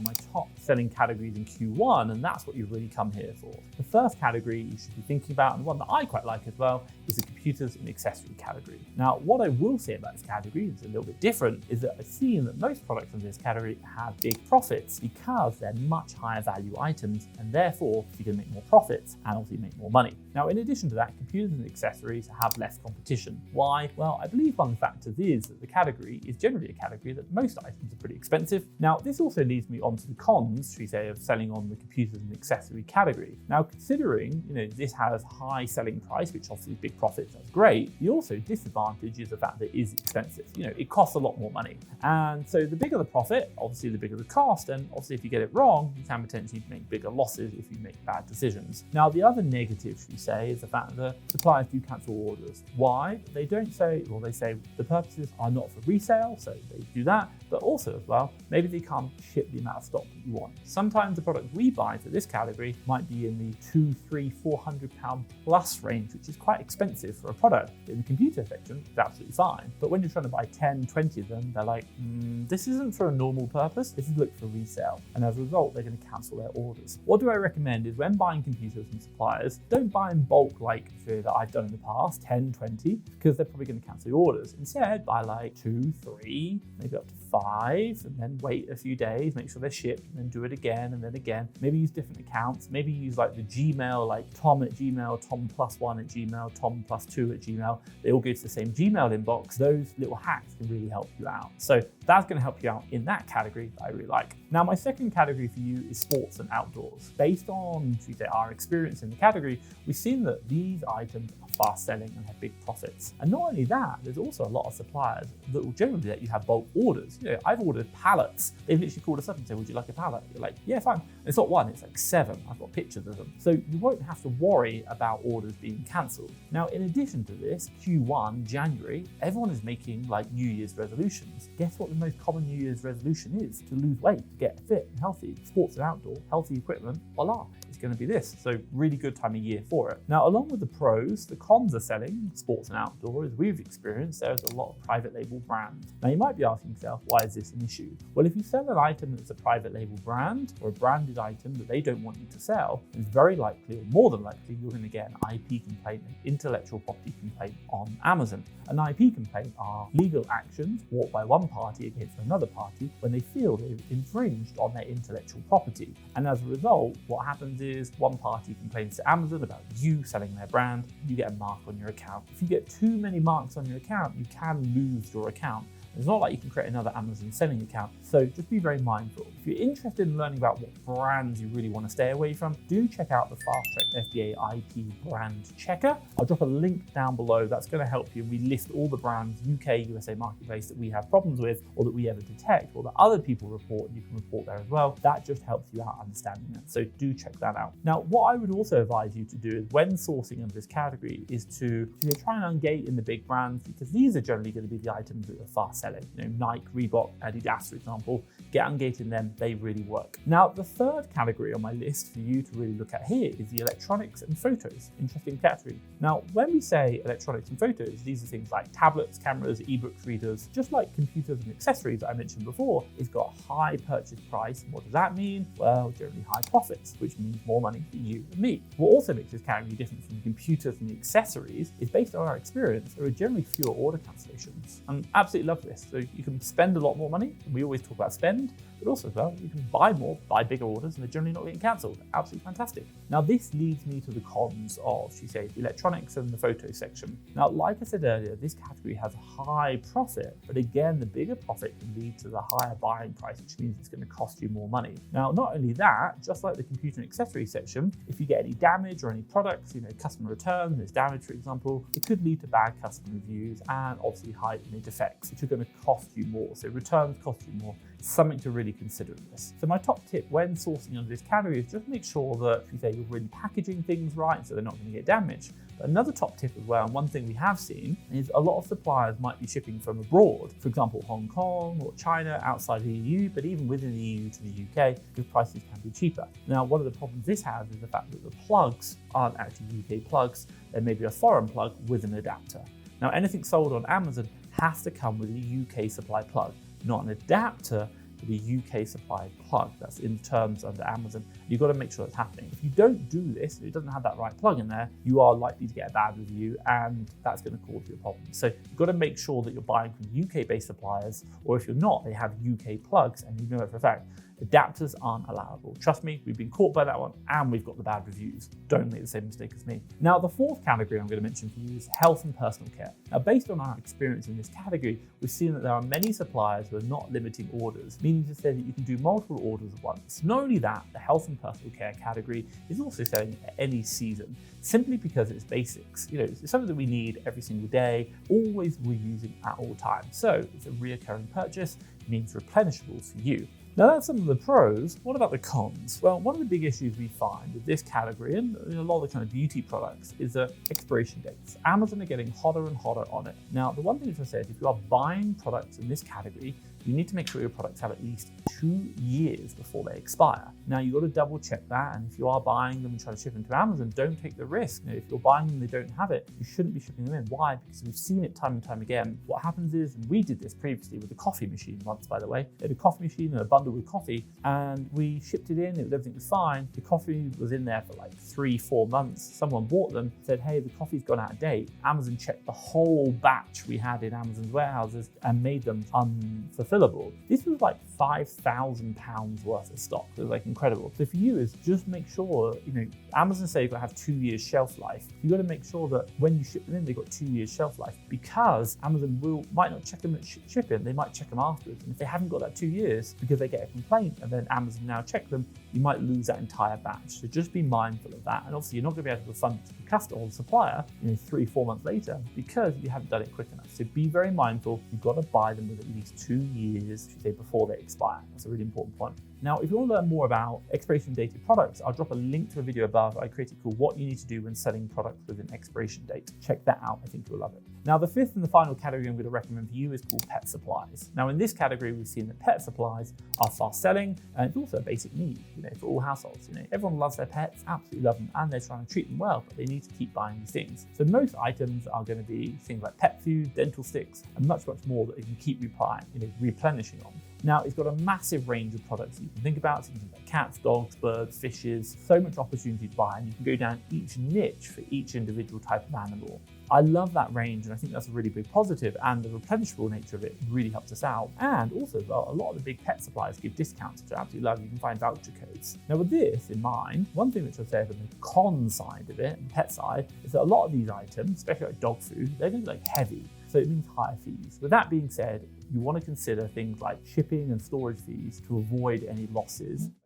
my top selling categories in Q1, and that's what you've really come here for. The first category you should be thinking about, and one that I quite like as well, is the computers and accessory category. Now, what I will say about this category is a little bit different, is that I've seen that most products in this category have big profits because they're much higher value items, and therefore you can make more profits and obviously make more money. Now, in addition to that, computers and accessories have less competition. Why? Well, I believe one of the factors is that the category is generally a category that most items are pretty expensive. Now, this also leads me on to the cons, should we say, of selling on the computers and accessory category. Now, considering, this has high selling price, which obviously is big profits, that's great. The also disadvantage is the fact that it is expensive. It costs a lot more money. And so the bigger the profit, obviously the bigger the cost. And obviously if you get it wrong, you can potentially make bigger losses if you make bad decisions. Now, the other negative, should we say, is the fact that suppliers do cancel orders. Why? They don't say, well, they say the purposes are not for resale, so they do that. But also as well, maybe they can't ship the amount of stock that you want. Sometimes the products we buy for this category might be in the £200, £300, £400 plus range, which is quite expensive for a product. In the computer section, it's absolutely fine. But when you're trying to buy 10, 20 of them, they're like, this isn't for a normal purpose, this is looked for resale. And as a result, they're going to cancel their orders. What do I recommend is when buying computers from suppliers, don't buy in bulk like that I've done in the past, 10, 20, because they're probably going to cancel your orders. Instead, buy like 2, 3, maybe up to 5, and then wait a few days, make sure they're shipped, and then do it again and then again. Maybe use different accounts. Maybe use like the Gmail, like Tom at Gmail, Tom+1 at Gmail, Tom+2 at Gmail. They all go to the same Gmail inbox. Those little hacks can really help you out. So that's going to help you out in that category that I really like. Now, my second category for you is sports and outdoors. Based on, should we say, our experience in the category, we've seen that these items are fast selling and have big profits. And not only that, there's also a lot of suppliers that will generally let you have bulk orders. I've ordered pallets. They've literally called us up and said, would you like a pallet? You're like, yeah, fine. And it's not one, it's like 7. I've got pictures of them. So you won't have to worry about orders being cancelled. Now, in addition to this, Q1, January, everyone is making like New Year's resolutions. Guess what the most common New Year's resolution is? To lose weight, to get fit and healthy. Sports and outdoor, healthy equipment, voila. It's going to be this. So really good time of year for it. Now, along with the pros, the cons of selling sports and outdoor, as we've experienced, there's a lot of private label brands. Now, you might be asking yourself, why is this an issue? Well, if you sell an item that's a private label brand or a branded item that they don't want you to sell, it's very likely, or more than likely, you're going to get an IP complaint, an intellectual property complaint on Amazon. An IP complaint are legal actions brought by one party against another party when they feel they've infringed on their intellectual property. And as a result, what happens is one party complains to Amazon about you selling their brand, you get a mark on your account. If you get too many marks on your account, you can lose your account. It's not like you can create another Amazon selling account, so just be very mindful. If you're interested in learning about what brands you really want to stay away from, do check out the Fast Track FBA IP Brand Checker. I'll drop a link down below. That's going to help you. We list all the brands, UK, USA marketplace, that we have problems with or that we ever detect or that other people report, and you can report there as well. That just helps you out understanding that, so do check that out. Now, what I would also advise you to do is when sourcing under this category is to try and ungate in the big brands, because these are generally going to be the items that are fast selling. Nike, Reebok, Adidas, for example, get ungated in them, they really work. Now, the third category on my list for you to really look at here is the electronics and photos. Interesting category. Now, when we say electronics and photos, these are things like tablets, cameras, ebooks, readers, just like computers and accessories that I mentioned before. It's got a high purchase price. And what does that mean? Well, generally high profits, which means more money for you and me. What also makes this category different from computers and accessories is based on our experience, there are generally fewer order cancellations. And absolutely love this. So you can spend a lot more money. We always talk about spend, but also as well, you can buy more, buy bigger orders, and they're generally not getting cancelled. Absolutely fantastic. Now, this leads me to the cons of, should we say, the electronics and the photo section. Now, like I said earlier, this category has a high profit, but again, the bigger profit can lead to the higher buying price, which means it's going to cost you more money. Now, not only that, just like the computer and accessory section, if you get any damage or any products, customer returns, there's damage, for example, it could lead to bad customer reviews and obviously high defects, which are going to cost you more. So returns cost you more. Something to really consider in this. So my top tip when sourcing under this category is just make sure that you're really packaging things right so they're not going to get damaged. But another top tip as well, and one thing we have seen, is a lot of suppliers might be shipping from abroad, for example, Hong Kong or China outside the EU, but even within the EU to the UK, because prices can be cheaper. Now, one of the problems this has is the fact that the plugs aren't actually UK plugs. There may be a foreign plug with an adapter. Now, anything sold on Amazon has to come with a UK supply plug, not an adapter with a UK supplied plug. That's in terms under Amazon. You've got to make sure that's happening. If you don't do this, if it doesn't have that right plug in there, you are likely to get a bad review, and that's going to cause you a problem. So you've got to make sure that you're buying from UK-based suppliers, or if you're not, they have UK plugs, and you know it for a fact. Adapters aren't allowable. Trust me, we've been caught by that one, and we've got the bad reviews. Don't make the same mistake as me. Now, the fourth category I'm going to mention for you is health and personal care. Now, based on our experience in this category, we've seen that there are many suppliers who are not limiting orders, meaning to say that you can do multiple orders at once. Not only that, the health and personal care category is also selling at any season, simply because it's basics. You know, it's something that we need every single day, always reusing at all times. So it's a reoccurring purchase, means replenishables for you. Now that's some of the pros. What about the cons? Well, one of the big issues we find with this category and a lot of the kind of beauty products is the expiration dates. Amazon are getting hotter and hotter on it. Now, the one thing which I said, if you are buying products in this category, you need to make sure your products have at least 2 years before they expire. Now, you've got to double check that, and if you are buying them and trying to ship them to Amazon, don't take the risk. You know, if you're buying them and they don't have it, you shouldn't be shipping them in. Why? Because we've seen it time and time again. What happens is, and we did this previously with the coffee machine once, by the way. They had a coffee machine and a bundle with coffee, and we shipped it in, everything was fine. The coffee was in there for like 3-4 months. Someone bought them, said, hey, the coffee's gone out of date. Amazon checked the whole batch we had in Amazon's warehouses and made them unfulfillable. This was like £5,000 worth of stock. It was like incredible. So for you is just make sure, you know, Amazon say you've got to have 2 years shelf life. You've got to make sure that when you ship them in, they've got 2 years shelf life, because Amazon might not check them at shipping, they might check them afterwards. And if they haven't got that 2 years because they get a complaint and then Amazon now check them, you might lose that entire batch. So just be mindful of that. And obviously you're not going to be able to refund it to the customer or the supplier, 3-4 months later, because you haven't done it quick enough. So be very mindful. You've got to buy them with at least 2 years, before they expire. That's a really important point. Now, if you want to learn more about expiration dated products, I'll drop a link to a video above I created called What You Need to Do When Selling Products with an Expiration Date. Check that out. I think you'll love it. Now, the fifth and the final category I'm going to recommend for you is called pet supplies. Now, in this category, we've seen that pet supplies are fast selling, and it's also a basic need, for all households. Everyone loves their pets, absolutely love them, and they're trying to treat them well, but they need to keep buying these things. So most items are going to be things like pet food, dental sticks, and much, much more that you can keep replenishing on. Now, it's got a massive range of products that you can think about. So you can think about cats, dogs, birds, fishes, so much opportunity to buy, and you can go down each niche for each individual type of animal. I love that range, and I think that's a really big positive, and the replenishable nature of it really helps us out. And also, a lot of the big pet suppliers give discounts, which I absolutely love. You can find voucher codes. Now, with this in mind, one thing which I'd say on the con side of it, the pet side, is that a lot of these items, especially like dog food, they're going to be heavy. So it means higher fees. With that being said, you want to consider things like shipping and storage fees to avoid any losses.